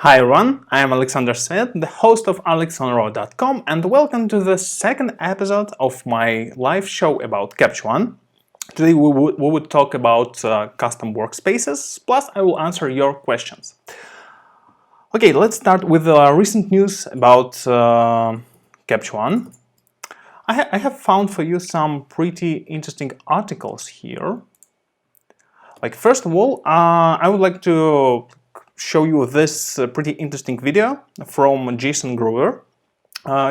Hi everyone, I am Alexander Svet, the host of alexonraw.com, and welcome to the second episode of my live show about Capture One. Today we would talk about custom workspaces, plus I will answer your questions. Okay, let's start with recent news about Capture One. I have found for you some pretty interesting articles here. Like, first of all, I would like to show you this pretty interesting video from Jason Gruber.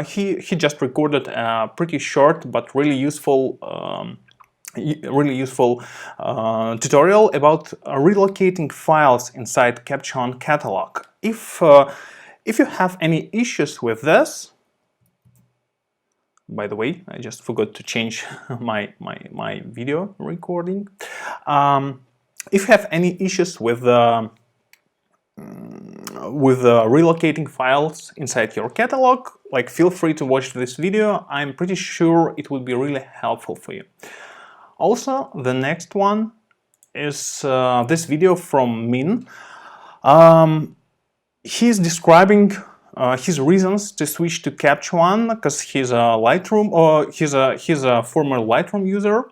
He just recorded a pretty short but really useful tutorial about relocating files inside Capture One catalog. If you have any issues with this, by the way, I just forgot to change my video recording. If you have any issues with relocating files inside your catalog, like, feel free to watch this video. I'm pretty sure it will be really helpful for you. Also, the next one is this video from Min. He's describing his reasons to switch to Capture One because he's a he's a former Lightroom user.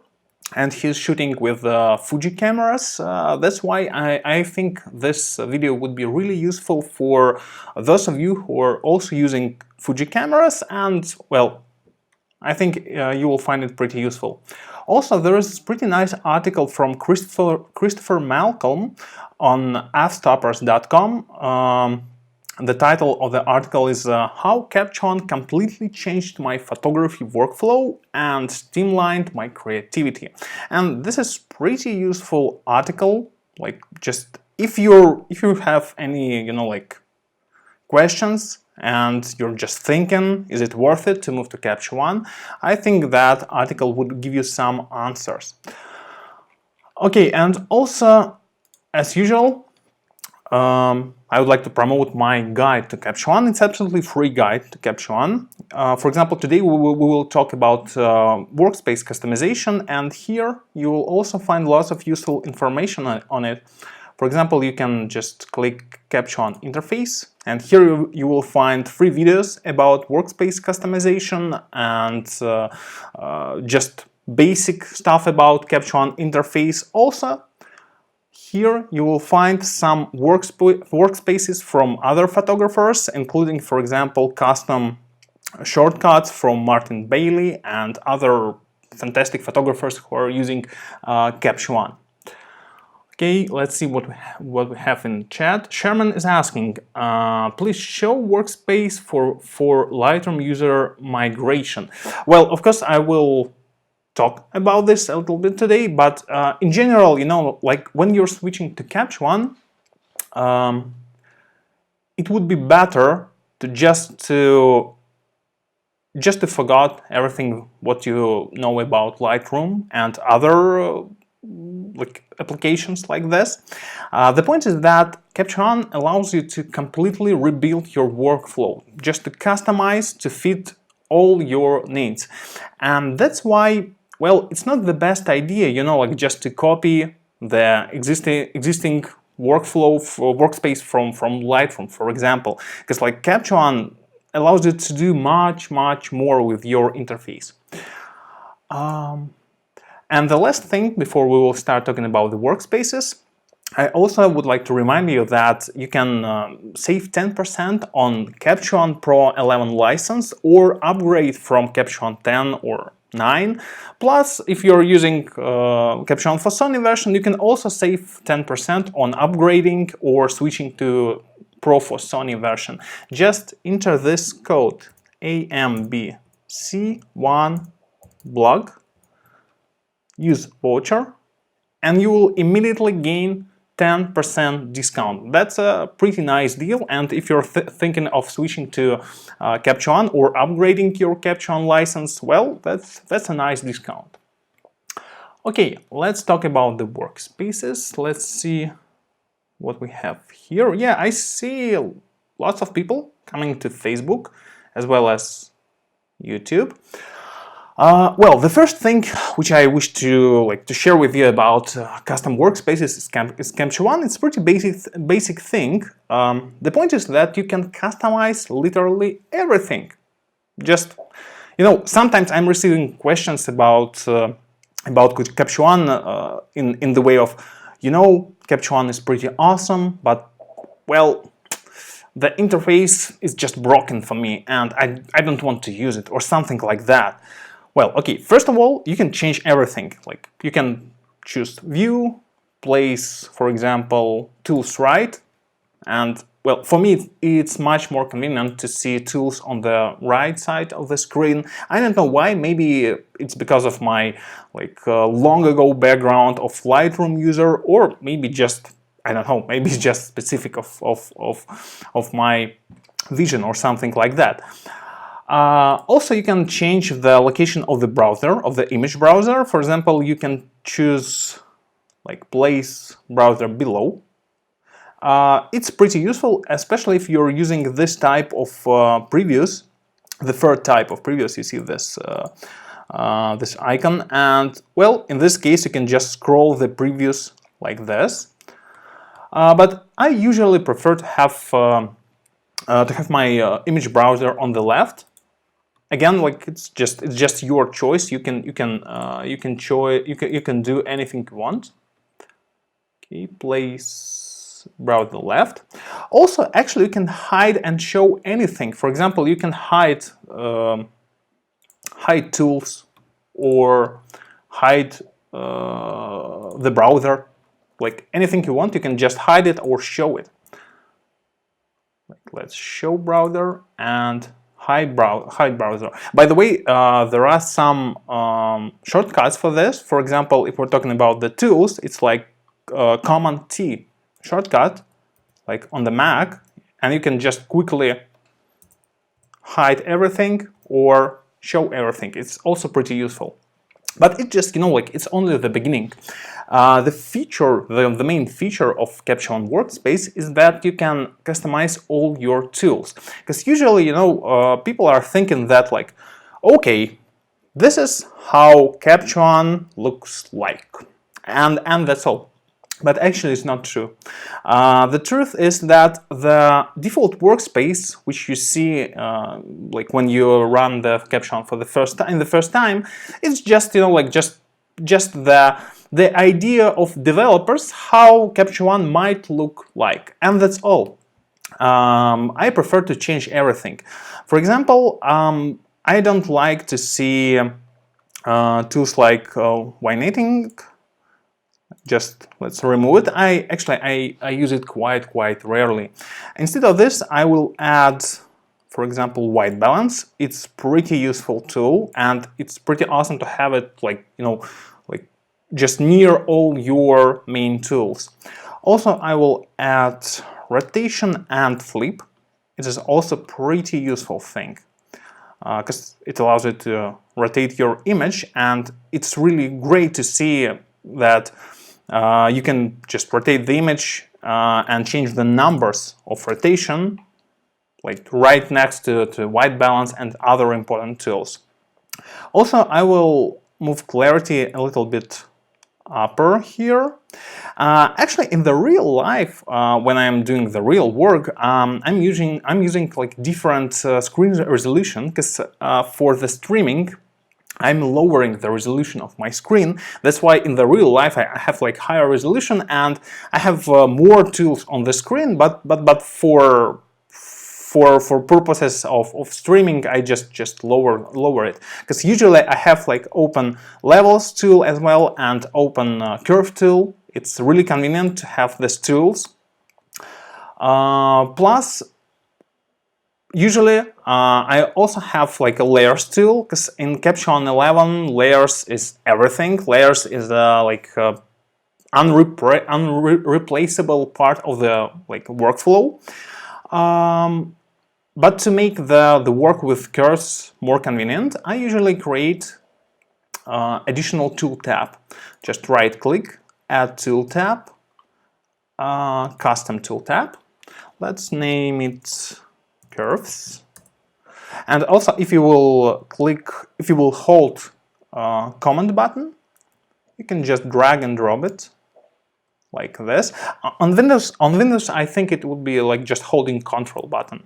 And he's shooting with Fuji cameras. That's why I think this video would be really useful for those of you who are also using Fuji cameras, and, well, I think you will find it pretty useful. Also, there is this pretty nice article from Christopher Malcolm on fstoppers.com. The title of the article is How Capture One Completely Changed My Photography Workflow and Streamlined My Creativity. And this is pretty useful article. Like, just if you have any questions and you're just thinking, is it worth it to move to Capture One? I think that article would give you some answers. Okay, and also, as usual, I would like to promote my guide to Capture One. It's absolutely free guide to Capture One. For example, today we will talk about workspace customization, and here you will also find lots of useful information on it. For example, you can just click Capture One interface, and here you will find 3 videos about workspace customization and just basic stuff about Capture One interface. Also, here you will find some workspaces from other photographers, including, for example, custom shortcuts from Martin Bailey and other fantastic photographers who are using Capture One. Okay, let's see what we have in chat. Sherman is asking, please show workspace for Lightroom user migration. Well, of course, I will talk about this a little bit today, but in general, like, when you're switching to Capture One, it would be better to just to forget everything what you know about Lightroom and other applications like this. The point is that Capture One allows you to completely rebuild your workflow, just to customize to fit all your needs, and that's why, well, it's not the best idea, like, just to copy the existing workflow for workspace from Lightroom, for example, because, like, Capture One allows you to do much more with your interface. And the last thing before we will start talking about the workspaces, I also would like to remind you that you can save 10% on Capture One Pro 11 license or upgrade from Capture One 10 or 9. Plus, if you're using Capture One for Sony version, you can also save 10% on upgrading or switching to Pro for Sony version. Just enter this code AMBC1blog, use voucher, and you will immediately gain 10% discount. That's a pretty nice deal, and if you're thinking of switching to Capture One or upgrading your Capture One license, well, that's a nice discount. Okay, let's talk about the workspaces. Let's see what we have here. Yeah, I see lots of people coming to Facebook as well as YouTube. Well, the first thing which I wish to share with you about custom workspaces is Capture One. It's pretty basic thing. The point is that you can customize literally everything. Just, sometimes I'm receiving questions about Capture One in the way of, Capture One is pretty awesome, but well, the interface is just broken for me and I don't want to use it or something like that. Well, okay, first of all, you can change everything. Like you can choose view, place, for example, tools right. And well, for me, it's much more convenient to see tools on the right side of the screen. I don't know why, maybe it's because of my long ago background of Lightroom user, or maybe just, I don't know, maybe it's just specific of my vision or something like that. Also, you can change the location of the browser, of the image browser. For example, you can choose place browser below. It's pretty useful, especially if you're using this type of previews, the third type of previews. You see this this icon, and well, in this case, you can just scroll the previews like this. But I usually prefer to have my image browser on the left. Again, it's just your choice. You can do anything you want. Okay, place browser left. Also, actually, you can hide and show anything. For example, you can hide tools or hide the browser. Like anything you want, you can just hide it or show it. Let's show browser and hide browser. By the way, there are some shortcuts for this. For example, if we're talking about the tools, it's like Command T shortcut, like on the Mac, and you can just quickly hide everything or show everything. It's also pretty useful. But it just, it's only the beginning. The main feature of Capture One Workspace is that you can customize all your tools. Because usually, people are thinking that okay, this is how Capture One looks like, and that's all. But actually, it's not true. The truth is that the default workspace, which you see when you run the Capture One for the first time, it's just just the idea of developers how Capture One might look like, and that's all. I prefer to change everything. For example, I don't like to see tools like vignetting. Just let's remove it. I use it quite rarely. Instead of this, I will add, for example, white balance. It's pretty useful tool, and it's pretty awesome to have it just near all your main tools. Also, I will add rotation and flip. It is also pretty useful thing because it allows you to rotate your image, and it's really great to see that you can just rotate the image and change the numbers of rotation, right next to white balance and other important tools. Also, I will move clarity a little bit upper here. Actually, in the real life, when I'm doing the real work, I'm using different screen resolution, because for the streaming, I'm lowering the resolution of my screen. That's why in the real life I have higher resolution and I have more tools on the screen. But for purposes of streaming, I just lower it, because usually I have open levels tool as well and open curve tool. It's really convenient to have these tools. Plus, usually, I also have a layers tool, because in Capture One 11, layers is everything. Layers is unreplaceable part of the workflow. But to make the work with curves more convenient, I usually create additional tool tab. Just right click, add tool tab, custom tool tab. Let's name it curves. And also, if you will hold command button, you can just drag and drop it like this. On Windows, I think it would be like just holding Control button.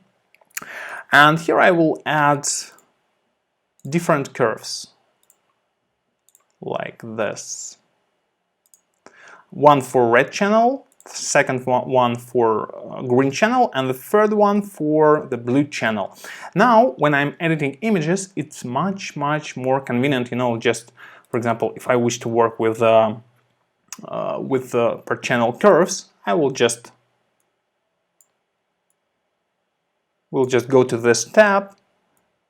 And here I will add different curves like this. One for red channel, second one for green channel, and the third one for the blue channel. Now, when I'm editing images, it's much more convenient. You know, just for example, if I wish to work with per channel curves, I will just go to this tab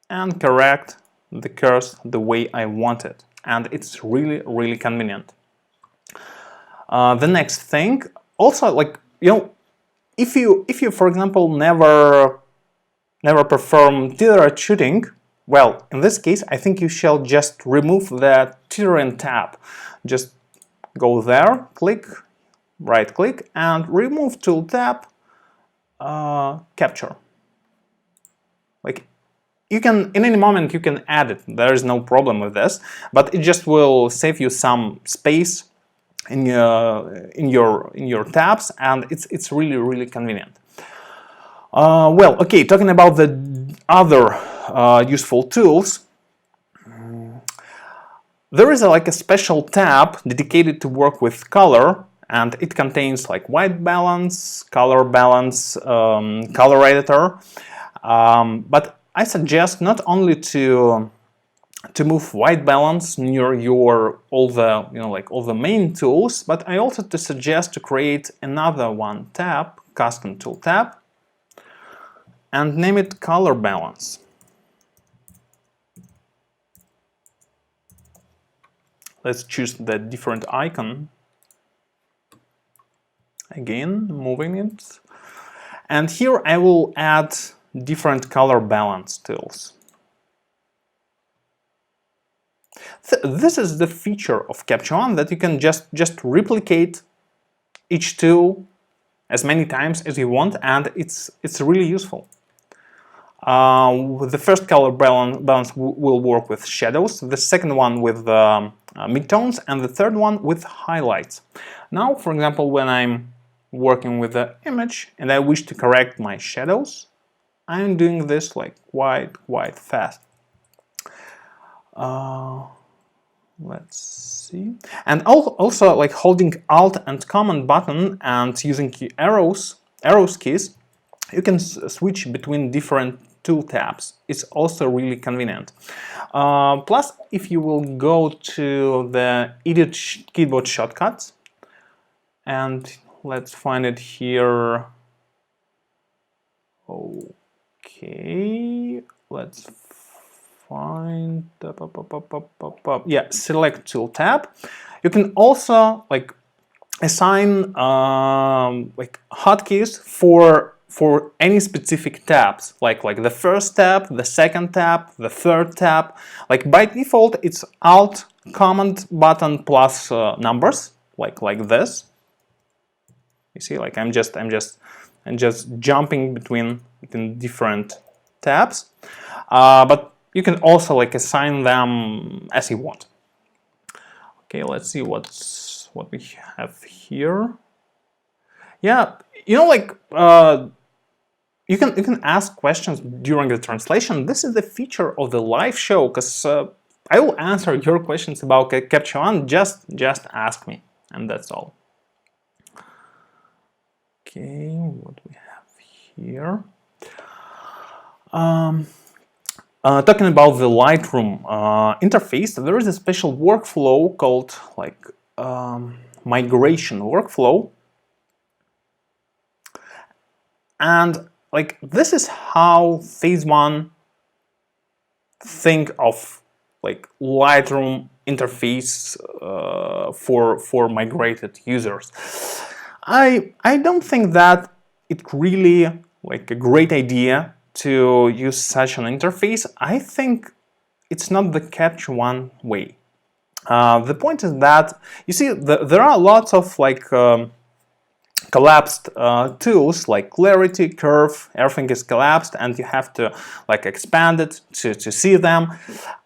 and correct the curves the way I want it, and it's really convenient. The next thing, also, like, you know, if you for example never perform tethered shooting, well, in this case I think you shall just remove the tethering tab. Just go there, click, right click, and remove tool tab, capture. Like, you can, in any moment you can add it, there is no problem with this, but it just will save you some space in your tabs, and it's really convenient. Well, okay, talking about the other useful tools, there is like a special tab dedicated to work with color, and it contains like white balance, color editor. But I suggest not only to move white balance near all the main tools, but I also suggest to create another one tab, custom tool tab, and name it color balance. Let's choose the different icon. Again, moving it. And here I will add different color balance tools. This is the feature of Capture One, that you can just replicate each tool as many times as you want, and it's really useful. The first color balance will work with shadows, the second one with midtones, and the third one with highlights. Now, for example, when I'm working with the image and I wish to correct my shadows, I'm doing this like quite fast. Let's see. And also, like, holding Alt and Command button and using arrows keys, you can switch between different tool tabs. It's also really convenient. Plus, if you will go to the Edit Keyboard Shortcuts, and let's find it here. Okay, let's find yeah, select tool tab. You can also like assign like hotkeys for any specific tabs, like the first tab, the second tab, the third tab. Like by default, it's Alt Command button plus numbers, like this. You see, like I'm just jumping between different tabs, but you can also like assign them as you want. Okay, let's see what we have here. Yeah, you know, like you can ask questions during the translation. This is the feature of the live show, because I will answer your questions about Capture One. Just ask me, and that's all. Okay, what we have here. Talking about the Lightroom interface, there is a special workflow called like migration workflow, and like this is how Phase One think of like Lightroom interface for migrated users. I don't think that it's really like a great idea to use such an interface. I think it's not the Capture One way. The point is that, you see, there are lots of like collapsed tools like clarity, curve, everything is collapsed and you have to like expand it to see them.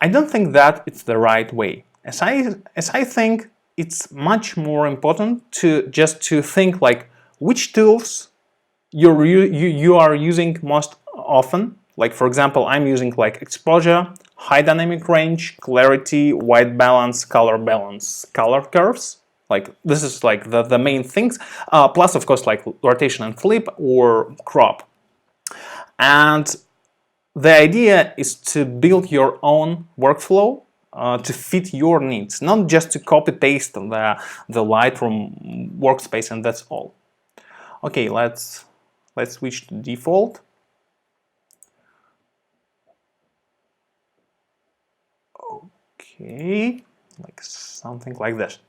I don't think that it's the right way. As I think it's much more important to just to think like which tools you are using most often. Like for example, I'm using like exposure, high dynamic range, clarity, white balance, color curves. Like this is like the main things, plus of course like rotation and flip or crop. And the idea is to build your own workflow to fit your needs, not just to copy paste the Lightroom workspace and that's all. Okay, let's switch to default. Okay, like something like this.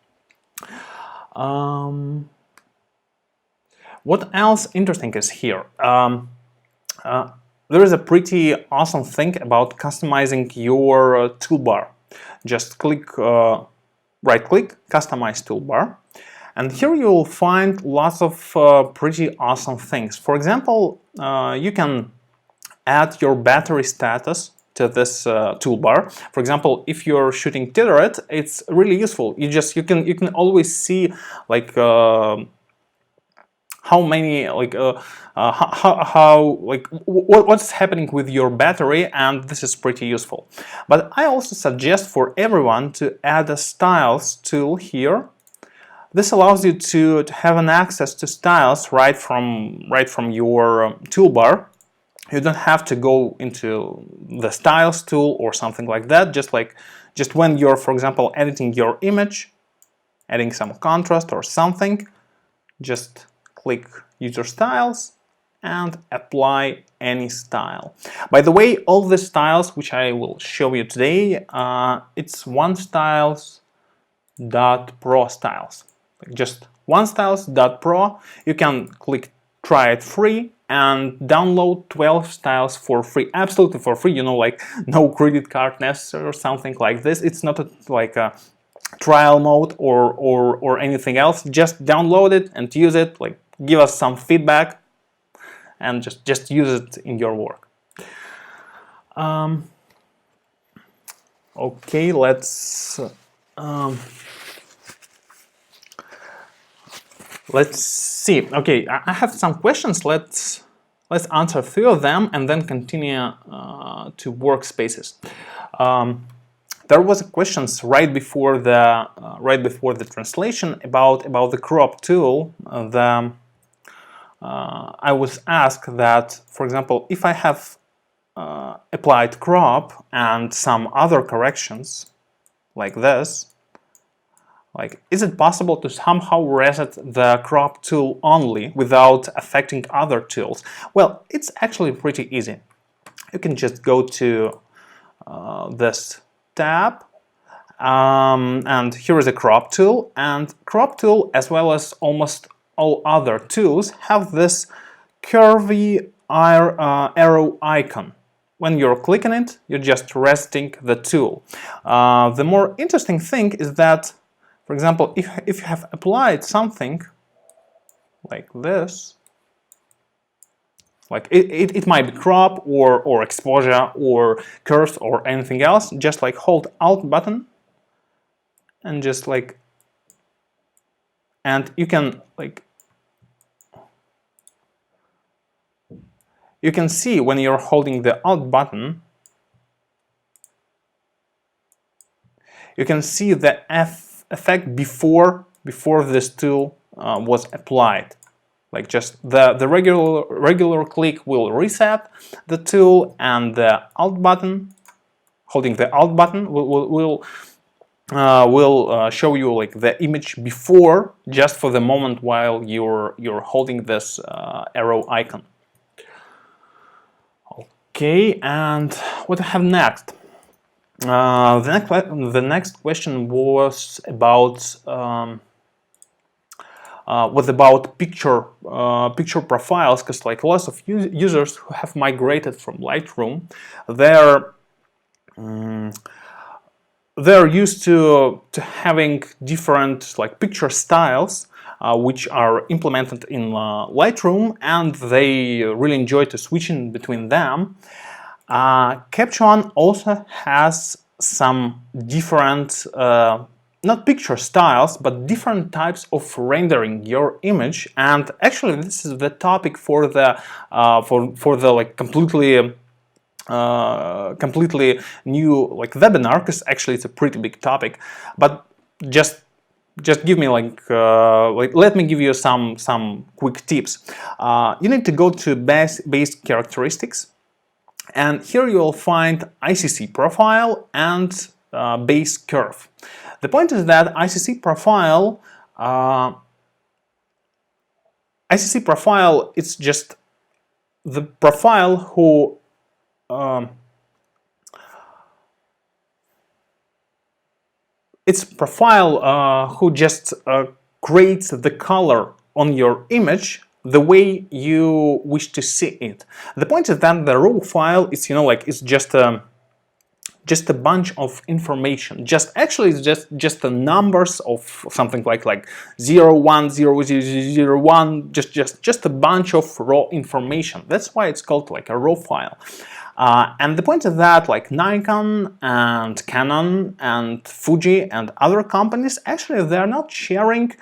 What else interesting is here? There is a pretty awesome thing about customizing your toolbar. Just click, right-click, customize toolbar, and here you will find lots of pretty awesome things. For example, you can add your battery status to this toolbar. For example, if you're shooting tethered, it's really useful. You can always see like how many like how like what's happening with your battery, and this is pretty useful. But I also suggest for everyone to add a styles tool here. This allows you to have an access to styles right from your toolbar. You don't have to go into the styles tool or something like that. Just when you're, for example, editing your image, adding some contrast or something, just click user styles and apply any style. By the way, all the styles which I will show you today, it's onestyles.pro styles. Just onestyles.pro. You can click try it free and download 12 styles for free, absolutely for free. You know, like no credit card necessary or something like this. It's not like a trial mode or anything else. Just download it and use it. Like give us some feedback and just use it in your work. Okay, let's see. Okay, I have some questions. Let's answer a few of them and then continue to workspaces. There was questions right before the translation about the crop tool. I was asked that, for example, if I have applied crop and some other corrections like this, like, is it possible to somehow reset the crop tool only without affecting other tools? Well, it's actually pretty easy. You can just go to this tab, and here is a crop tool, and crop tool, as well as almost all other tools, have this curvy arrow icon. When you're clicking it, you're just resetting the tool. The more interesting thing is that, for example, if you have applied something like this, like it might be crop or exposure or curves or anything else, just like hold Alt button and just like, and you can like, you can see when you're holding the Alt button, you can see the effect before this tool was applied. Like just the regular click will reset the tool, and the Alt button, holding the Alt button will show you like the image before, just for the moment while you're holding this arrow icon. Okay, and what I have next? The next question was about picture profiles, because like lots of users who have migrated from Lightroom, they're used to having different like picture styles, which are implemented in Lightroom, and they really enjoy to switching between them. Capture One also has some different not picture styles, but different types of rendering your image. And actually, this is the topic for the like completely new like webinar, because actually it's a pretty big topic. But just give me like let me give you some quick tips. You need to go to base characteristics, and here you will find ICC profile and base curve. The point is that ICC profile it's just the profile who who just creates the color on your image the way you wish to see it. The point is that the raw file is, you know, like it's just a bunch of information. It's just the numbers of something like 0, 1, 0, 0, 0, 1, just a bunch of raw information. That's why it's called like a raw file. And the point is that like Nikon and Canon and Fuji and other companies, actually they're not sharing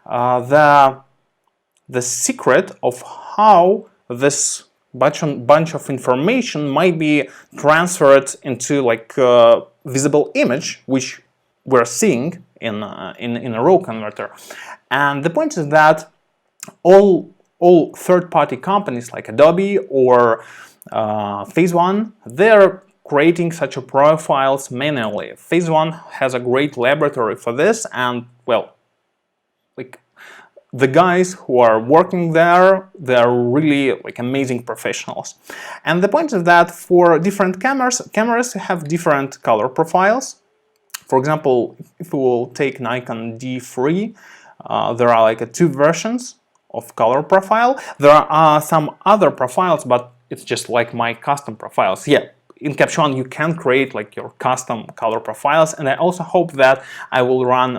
the secret of how this bunch of information might be transferred into like visible image, which we're seeing in a raw converter. And the point is that all third-party companies like Adobe or Phase One, they're creating such a profiles manually. Phase One has a great laboratory for this, and well, like the guys who are working there, they're really like amazing professionals. And the point is that for different cameras have different color profiles. For example, if we will take Nikon D3, there are like two versions of color profile. There are some other profiles, but it's just like my custom profiles. Yeah, in Capture One you can create like your custom color profiles, and I also hope that I will run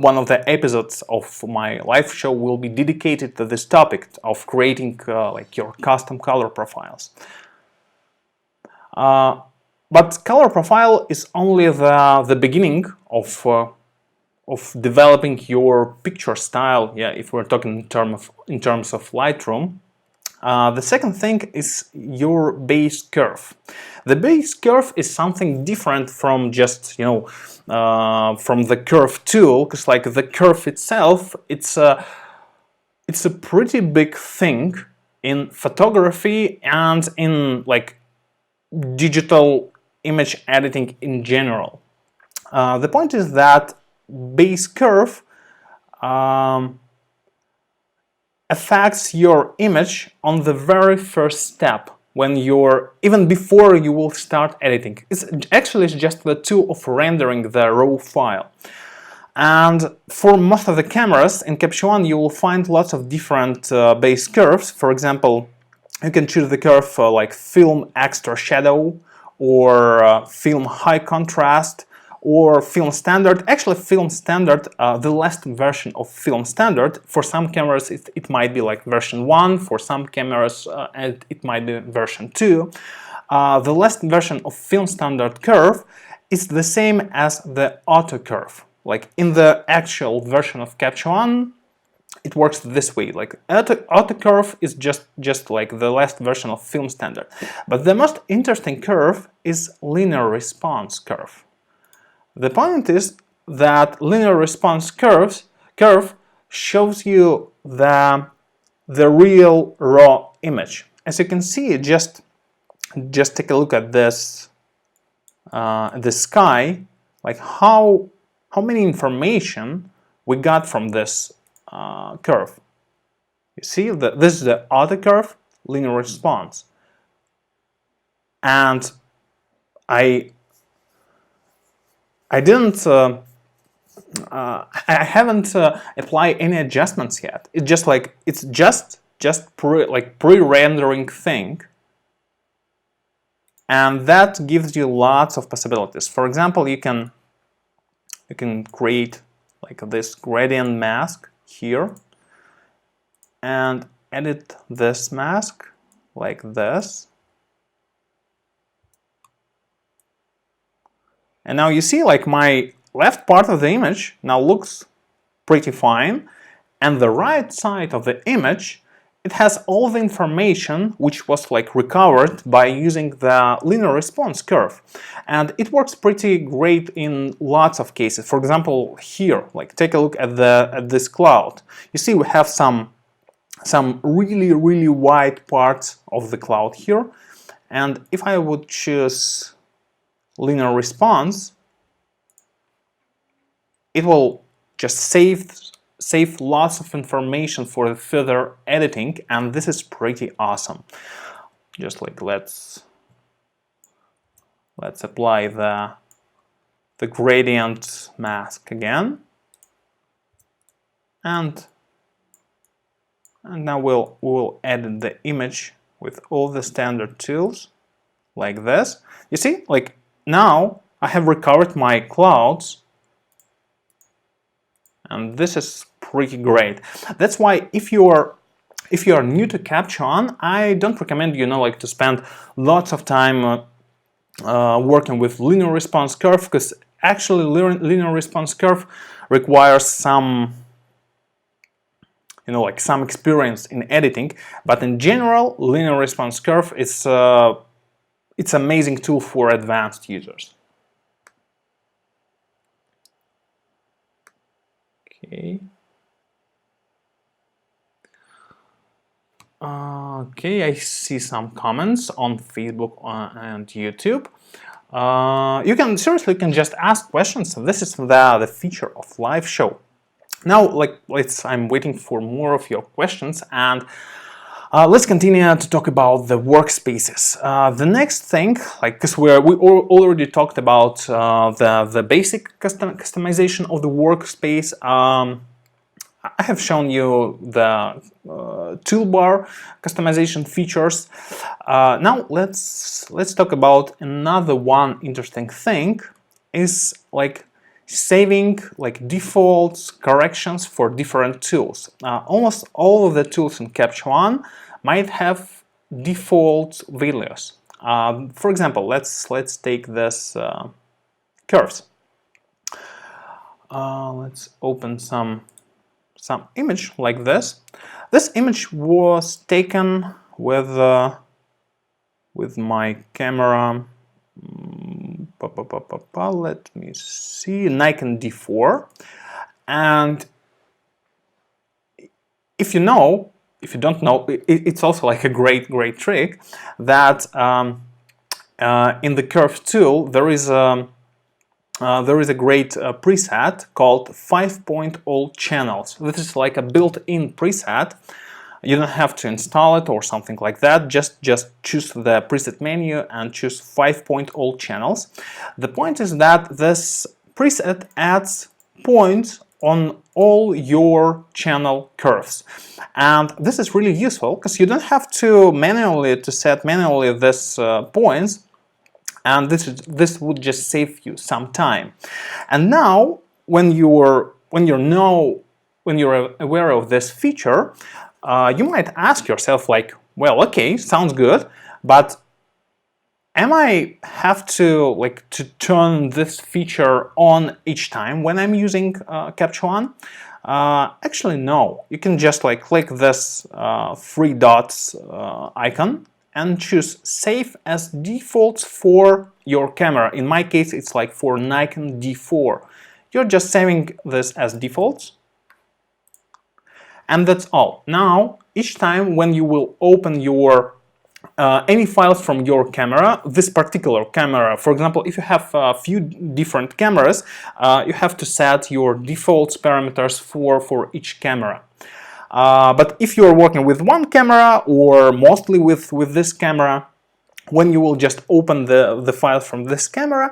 one of the episodes of my live show will be dedicated to this topic of creating like your custom color profiles. But color profile is only the beginning of developing your picture style. Yeah, if we're talking in terms of Lightroom. The second thing is your base curve. The base curve is something different from just, you know, from the curve tool, because like the curve itself, it's a pretty big thing in photography and in like digital image editing in general. The point is that base curve affects your image on the very first step, when you're even before you will start editing. It's just the tool of rendering the raw file. And for most of the cameras in Capture One you will find lots of different base curves. For example, you can choose the curve like film extra shadow, or film high contrast, or film standard. Actually, film standard, the last version of film standard, for some cameras it might be like version 1, for some cameras it might be version 2. The last version of film standard curve is the same as the auto curve. Like in the actual version of Capture One, it works this way. Like auto curve is just like the last version of film standard. But the most interesting curve is linear response curve. The point is that linear response curve shows you the real raw image. As you can see, just take a look at this the sky, like how many information we got from this curve. You see that this is the auto curve, linear response, and I haven't applied any adjustments yet. It's just pre-rendering thing, and that gives you lots of possibilities. For example, you can create like this gradient mask here, and edit this mask like this. And now you see, like, my left part of the image now looks pretty fine, and the right side of the image, it has all the information which was like recovered by using the linear response curve, and it works pretty great in lots of cases. For example, here, like, take a look at this cloud. You see we have some really wide parts of the cloud here, and if I would choose linear response, it will just save lots of information for further editing, and this is pretty awesome. Just like let's apply the gradient mask again, and now we'll edit the image with all the standard tools like this. You see, like, now I have recovered my clouds, and this is pretty great. That's why if you are new to Capture, I don't recommend, you know, like, to spend lots of time working with linear response curve, because actually linear response curve requires some, you know, like, some experience in editing. But in general, linear response curve is it's an amazing tool for advanced users. Okay. Okay, I see some comments on Facebook and YouTube. You can just ask questions. This is the feature of live show. Now, like, I'm waiting for more of your questions, and let's continue to talk about the workspaces. The next thing, like, because we already talked about the basic customization of the workspace. I have shown you the toolbar customization features. Now let's talk about another one interesting thing, is like saving like defaults, corrections for different tools. Almost all of the tools in Capture One might have default values. For example, let's take this curves. Let's open some image like this. This image was taken with my camera. Let me see, Nikon D4. And if you don't know, it's also like a great trick that in the curve tool there is a great preset called 5-point all channels. This is like a built-in preset. You don't have to install it or something like that. Just choose the preset menu and choose 5-point all channels. The point is that this preset adds points on all your channel curves, and this is really useful because you don't have to set manually this points, and this would just save you some time. And now, when you're aware of this feature, you might ask yourself, like, well, okay, sounds good, but am I have to turn this feature on each time when I'm using Capture One? Actually, no. You can just click this three dots icon and choose Save as Defaults for your camera. In my case, it's like for Nikon D4. You're just saving this as defaults. And that's all. Now, each time when you will open your any files from your camera, this particular camera, for example, if you have a few different cameras, you have to set your defaults parameters for each camera. But if you're working with one camera or mostly with this camera, when you will just open the files from this camera,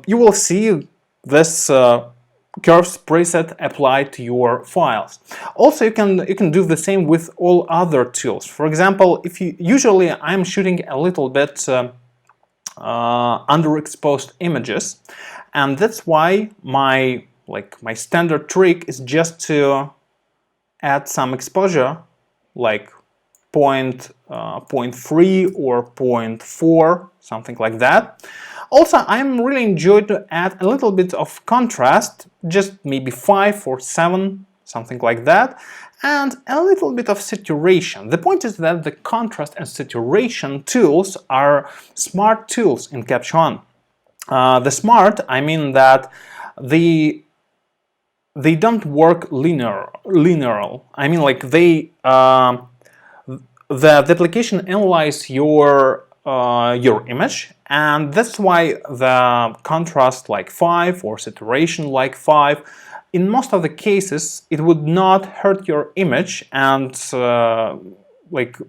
you will see this curves preset applied to your files. Also, you can do the same with all other tools. For example, usually I'm shooting a little bit underexposed images, and that's why my like my standard trick is just to add some exposure, like 0.3 or 0.4, something like that. Also, I'm really enjoying to add a little bit of contrast, just maybe 5 or 7, something like that, and a little bit of saturation. The point is that the contrast and saturation tools are smart tools in Capture One. The smart, I mean that they don't work linear. I mean, like the application analyzes your image, and that's why the contrast like 5 or saturation like 5. In most of the cases, it would not hurt your image, and like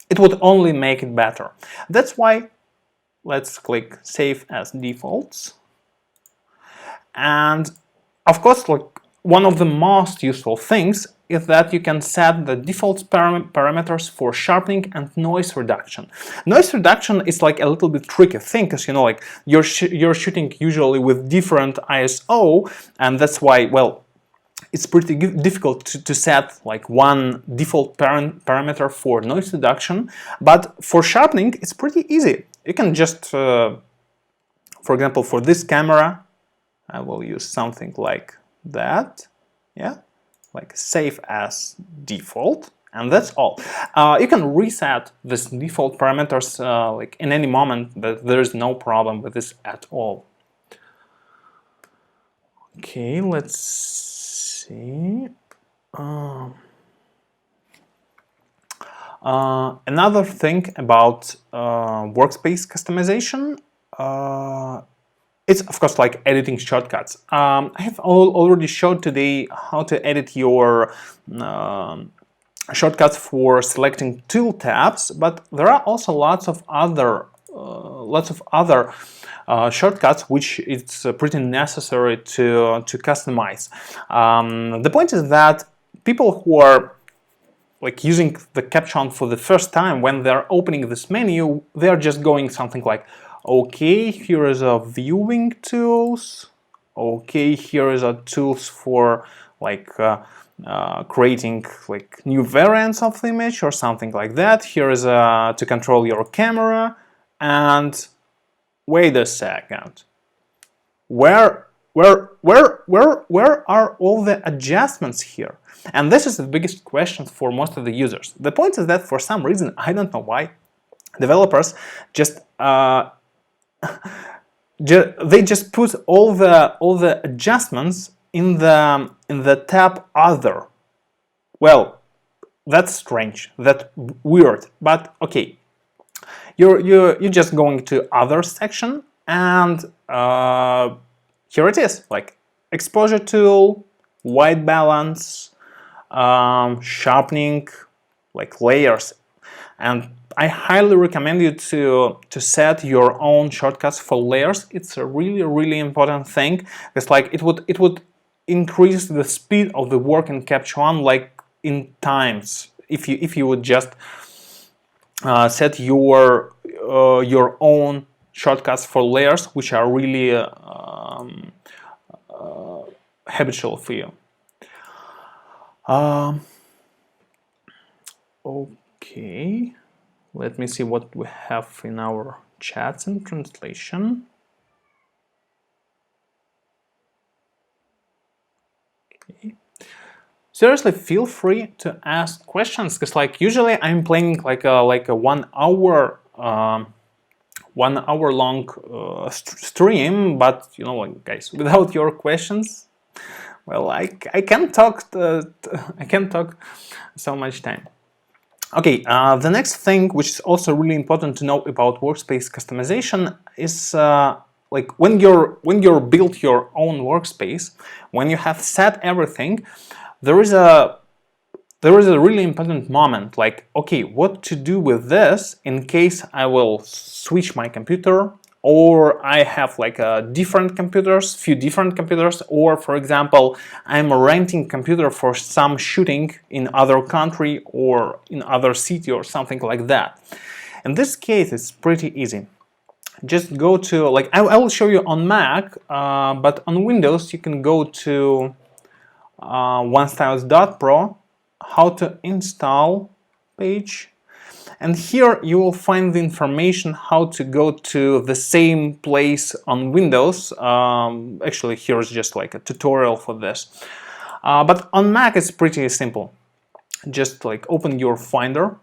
it would only make it better. That's why let's click Save as Defaults. And of course, like one of the most useful things is that you can set the default parameters for sharpening and noise reduction. Noise reduction is like a little bit tricky thing, because like you're shooting usually with different ISO, and that's why, well, it's pretty difficult to set like one default parameter for noise reduction. But for sharpening, it's pretty easy. You can just, for example, for this camera, I will use something like that, yeah, like Save as Default, and that's all. You can reset this default parameters like in any moment, but there's no problem with this at all. Okay, let's see. Another thing about workspace customization, it's of course like editing shortcuts. I have already showed today how to edit your shortcuts for selecting tool tabs, but there are also lots of other shortcuts which it's pretty necessary to customize. The point is that people who are like using the Capture One for the first time, when they're opening this menu, they're just going something like, okay, here is a viewing tools. Okay, here is a tools for like creating like new variants of the image or something like that. Here is to control your camera. And wait a second, where are all the adjustments here? And this is the biggest question for most of the users. The point is that for some reason, I don't know why, developers just they just put all the adjustments in the tab Other. Well, that's strange, that's weird, but okay. You're just going to Other section, and here it is, like exposure tool, white balance, sharpening, like layers. And I highly recommend you to set your own shortcuts for layers. It's a really important thing, because like it would increase the speed of the work in Capture One like in times if you would just set your own shortcuts for layers, which are really habitual for you. Okay, let me see what we have in our chats and translation. Okay. Seriously, feel free to ask questions, because like usually I'm playing like a 1 hour long stream, but like, guys, without your questions, well, I can't talk so much time. Okay, the next thing, which is also really important to know about workspace customization, is like when you're built your own workspace, when you have set everything, there is a really important moment, like, okay, what to do with this in case I will switch my computer, or I have like few different computers, or for example, I'm renting computer for some shooting in other country or in other city or something like that. In this case, it's pretty easy. just go to, like, I will show you on Mac, but on Windows you can go to OneStyles.pro, how to install page, and here you will find the information how to go to the same place on Windows. Actually, here's just like a tutorial for this, but on Mac it's pretty simple. Just like open your Finder,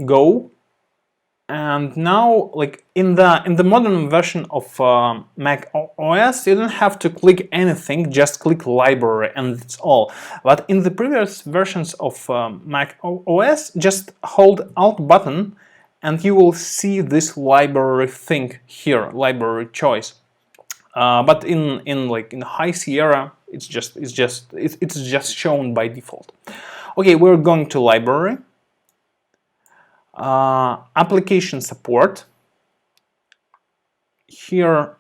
go, and now, like in the modern version of Mac OS, you don't have to click anything, just click Library and that's all. But in the previous versions of Mac OS, just hold Alt button and you will see this library thing here, library choice. But in High Sierra, it's just shown by default. Okay, we're going to Library. Application support. Here,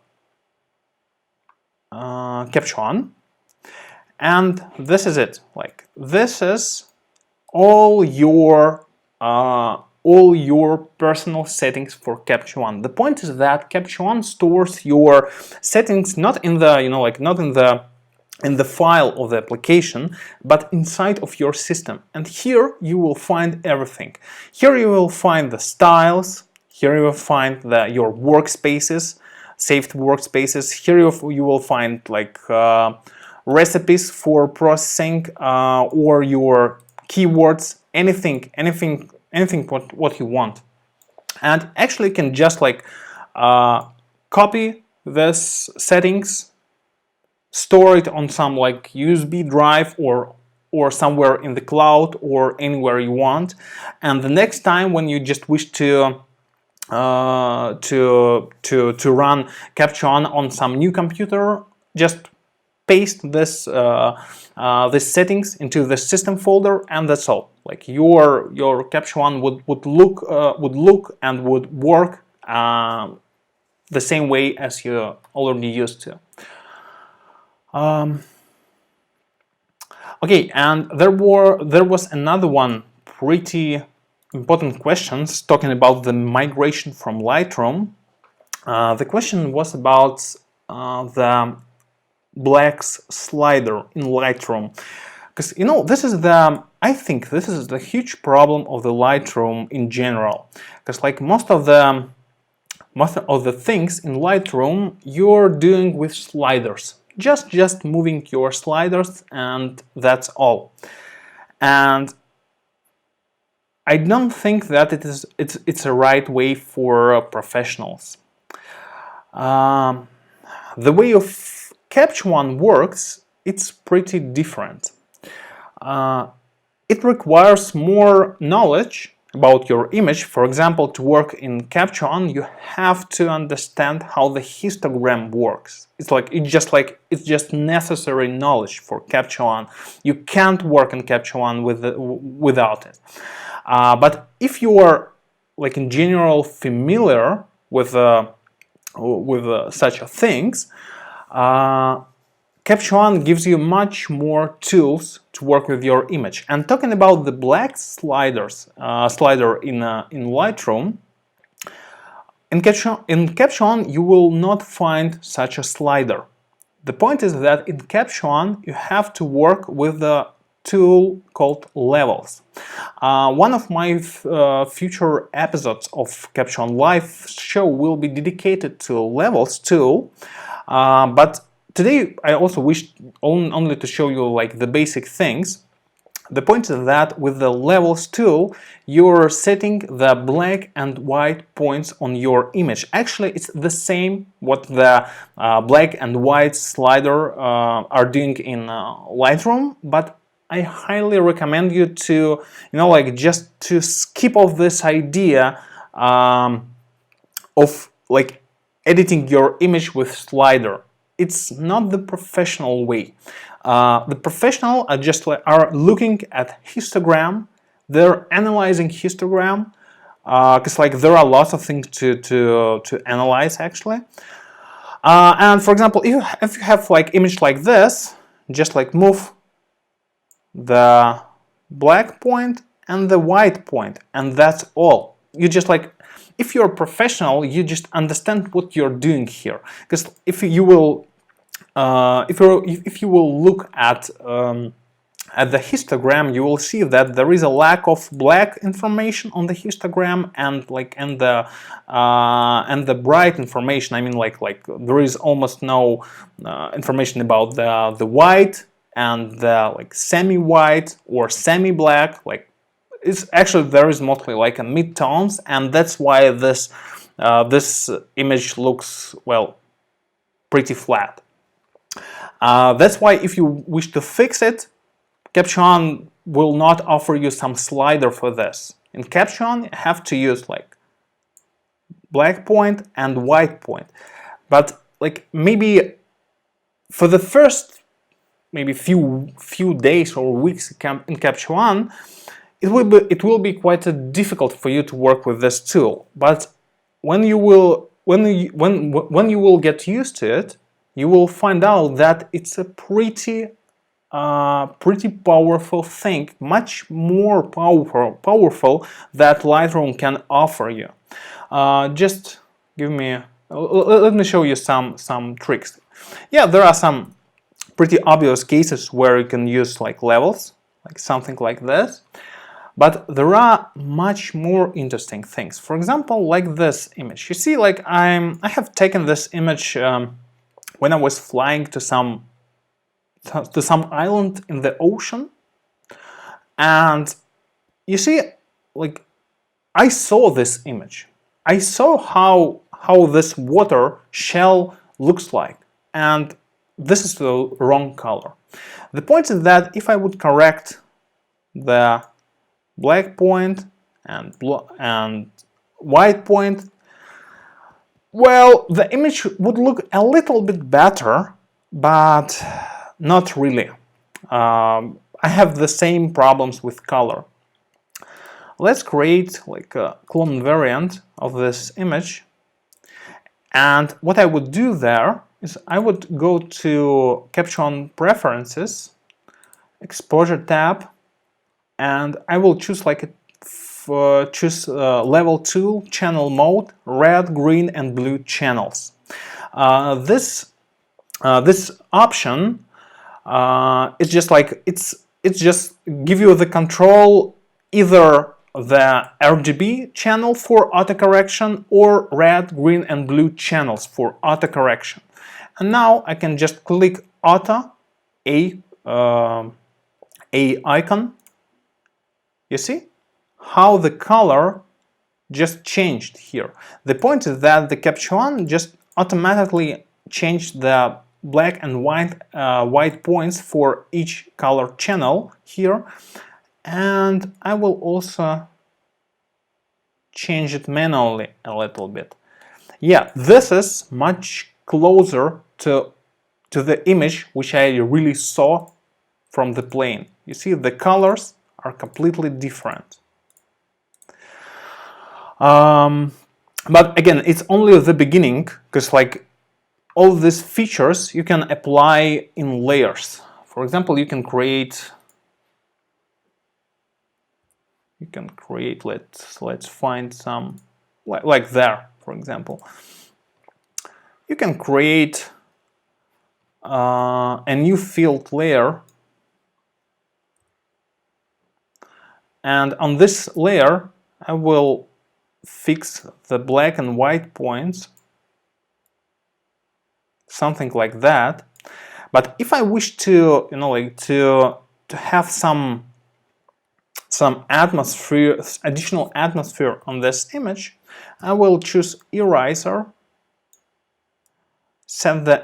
Capture One, and this is it. Like, this is all your personal settings for Capture One. The point is that Capture One stores your settings not in the not in the file of the application, but inside of your system. And here you will find everything. Here you will find the styles. Here you will find your workspaces, saved workspaces. Here you will find like recipes for processing or your keywords, anything what you want. And actually you can just like copy this settings, store it on some like USB drive or somewhere in the cloud or anywhere you want, and the next time when you just wish to run Capture One on some new computer, just paste this settings into the system folder, and that's all. Like your Capture One would look and would work the same way as you already used to. Okay, and there was another one pretty important questions talking about the migration from Lightroom. The question was about the blacks slider in Lightroom, because this is I think this is the huge problem of the Lightroom in general, because like most of the things in Lightroom you're doing with sliders. Just moving your sliders, and that's all. And I don't think that it's a right way for professionals. The way of Capture One works, it's pretty different. It requires more knowledge about your image. For example, to work in Capture One, you have to understand how the histogram works. It's just necessary knowledge for Capture One. You can't work in Capture One without it. But if you are, like in general, familiar with such things, Capture One gives you much more tools to work with your image. And talking about the black slider in Lightroom, in Capture One you will not find such a slider. The point is that in Capture One you have to work with a tool called levels. One of my future episodes of Capture One Live show will be dedicated to levels tool, but today I also wish only to show you like the basic things. The point is that with the levels tool you're setting the black and white points on your image. Actually it's the same what the black and white slider are doing in Lightroom, but I highly recommend you to just to skip off this idea of like editing your image with slider. It's not the professional way. The professional are looking at histogram. They're analyzing histogram because like there are lots of things to analyze actually. And for example, if you have like image like this, just like move the black point and the white point, and that's all. You just like if you're a professional, you just understand what you're doing here. Because if you will look at the histogram, you will see that there is a lack of black information on the histogram and the bright information. I mean, like there is almost no information about the white and the like semi-white or semi-black. Like it's actually there is mostly like a mid-tones, and that's why this image looks, well, pretty flat. That's why if you wish to fix it, Caption will not offer you some slider for this. In Caption, you have to use like black point and white point. But like maybe for the first maybe few days or weeks in Caption, it will be quite difficult for you to work with this tool. But when you will get used to it, you will find out that it's a pretty powerful thing, much more powerful that Lightroom can offer you. Just give me, let me show you some tricks. Yeah, there are some pretty obvious cases where you can use like levels, like something like this. But there are much more interesting things. For example, like this image. You see, like I have taken this image when I was flying to some island in the ocean, and you see, like I saw this image. I saw how this water shell looks like, and this is the wrong color. The point is that if I would correct the black point and white point, well, the image would look a little bit better, but not really. I have the same problems with color. Let's create like a clone variant of this image, and what I would do there is I would go to Caption Preferences, Exposure tab, and I will choose like choose Level 2 Channel Mode, Red, Green, and Blue channels. This option it's just like it's just give you the control, either the RGB channel for autocorrection or red, green, and blue channels for autocorrection. And now I can just click Auto A icon. You see how the color just changed here. The point is that the Caption just automatically changed the black and white points for each color channel here, and I will also change it manually a little bit. Yeah, this is much closer to the image which I really saw from the plane. You see, the colors are completely different. But again, it's only the beginning, because like all these features you can apply in layers. For example, you can create let's find some like there, for example. You can create a new field layer, and on this layer I will fix the black and white points, something like that. But if I wish to, to have some atmosphere, additional atmosphere on this image, I will choose Eraser, set the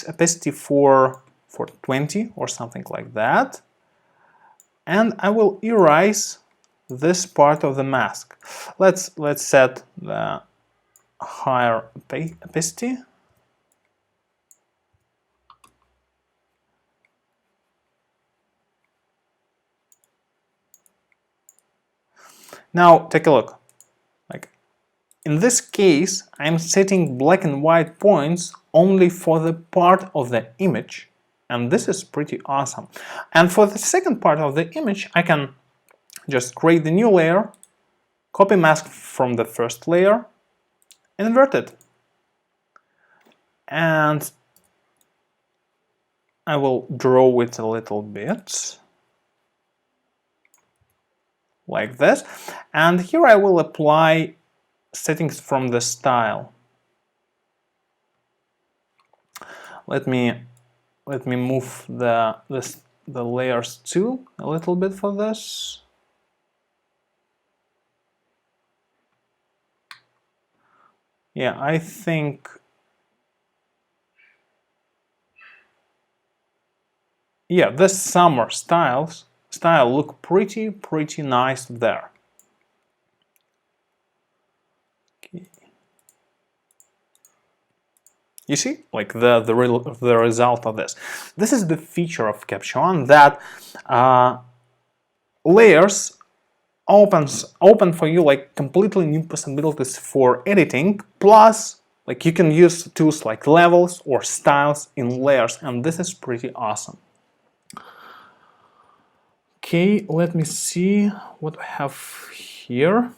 opacity for 20 or something like that, and I will erase this part of the mask. Let's set the higher opacity. Now take a look. Like in this case, I'm setting black and white points only for the part of the image, and this is pretty awesome. And for the second part of the image, I can just create the new layer, copy mask from the first layer, invert it, and I will draw it a little bit like this, and here I will apply settings from the style. Let me move the layers too a little bit for this. Yeah, I think this summer style look pretty nice there. Okay. You see, like the result of this. This is the feature of Capture One, that layers open for you like completely new possibilities for editing. Plus, like you can use tools like levels or styles in layers, and this is pretty awesome. Okay, let me see what I have here.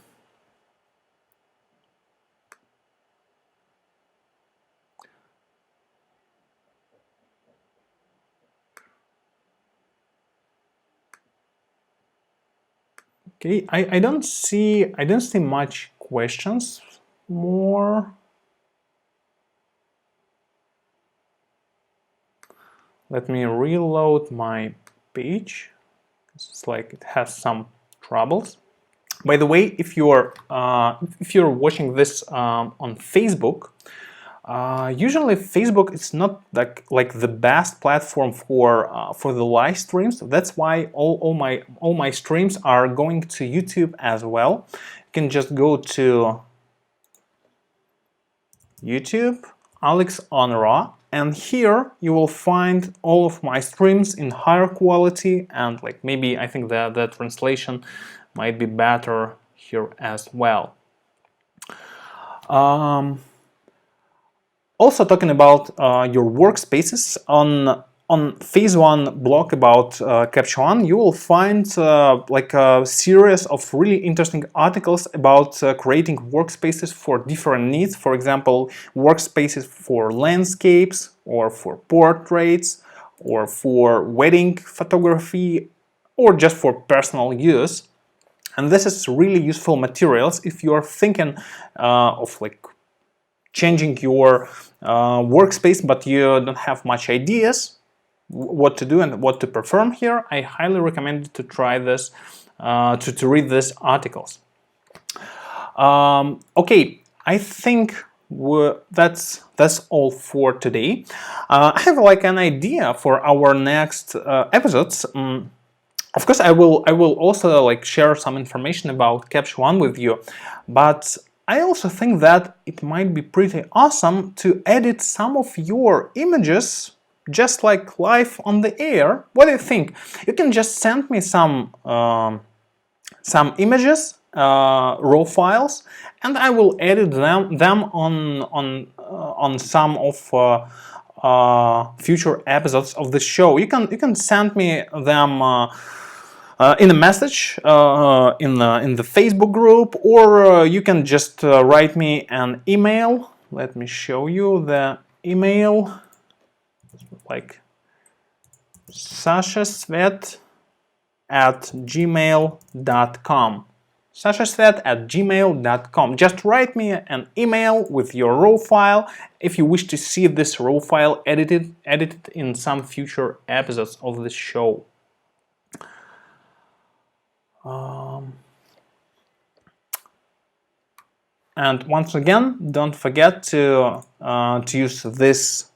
Okay, I don't see much questions more. Let me reload my page. It's like it has some troubles. By the way, if you're watching this on Facebook, usually Facebook is not like the best platform for the live streams. That's why all my streams are going to YouTube as well. You can just go to YouTube, Alex on Raw, and here you will find all of my streams in higher quality, and like maybe I think the translation might be better here as well. Also talking about your workspaces, on phase 1 blog about Capture One, you will find like a series of really interesting articles about creating workspaces for different needs. For example, workspaces for landscapes or for portraits or for wedding photography or just for personal use. And this is really useful materials if you are thinking of like changing your workspace, but you don't have much ideas what to do and what to perform here. I highly recommend to try this, to read these articles. Okay, I think that's all for today. I have like an idea for our next episodes. Of course, I will also like share some information about Capture One with you, but I also think that it might be pretty awesome to edit some of your images just like live on the air. What do you think? You can just send me some images, raw files, and I will edit them on some of future episodes of the show. You can send me them in a message in the Facebook group, or you can just write me an email. Let me show you the email, like sashasvet@gmail.com. sashasvet@gmail.com. Just write me an email with your raw file if you wish to see this raw file edited in some future episodes of the show. And once again, don't forget to use this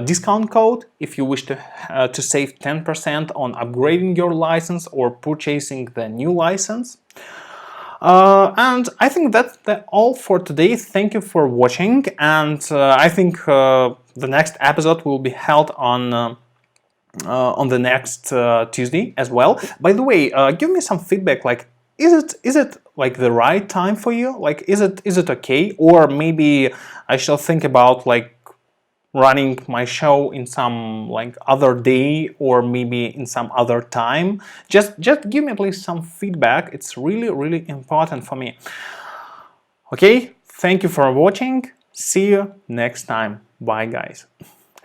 discount code if you wish to save 10% on upgrading your license or purchasing the new license. And I think that's all for today. Thank you for watching, and I think the next episode will be held on the next Tuesday as well. By the way, give me some feedback. Like, is it like the right time for you? Like, is it okay? Or maybe I shall think about like running my show in some like other day or maybe in some other time. Just give me please some feedback. It's really important for me. Okay, thank you for watching. See you next time. Bye guys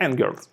and girls.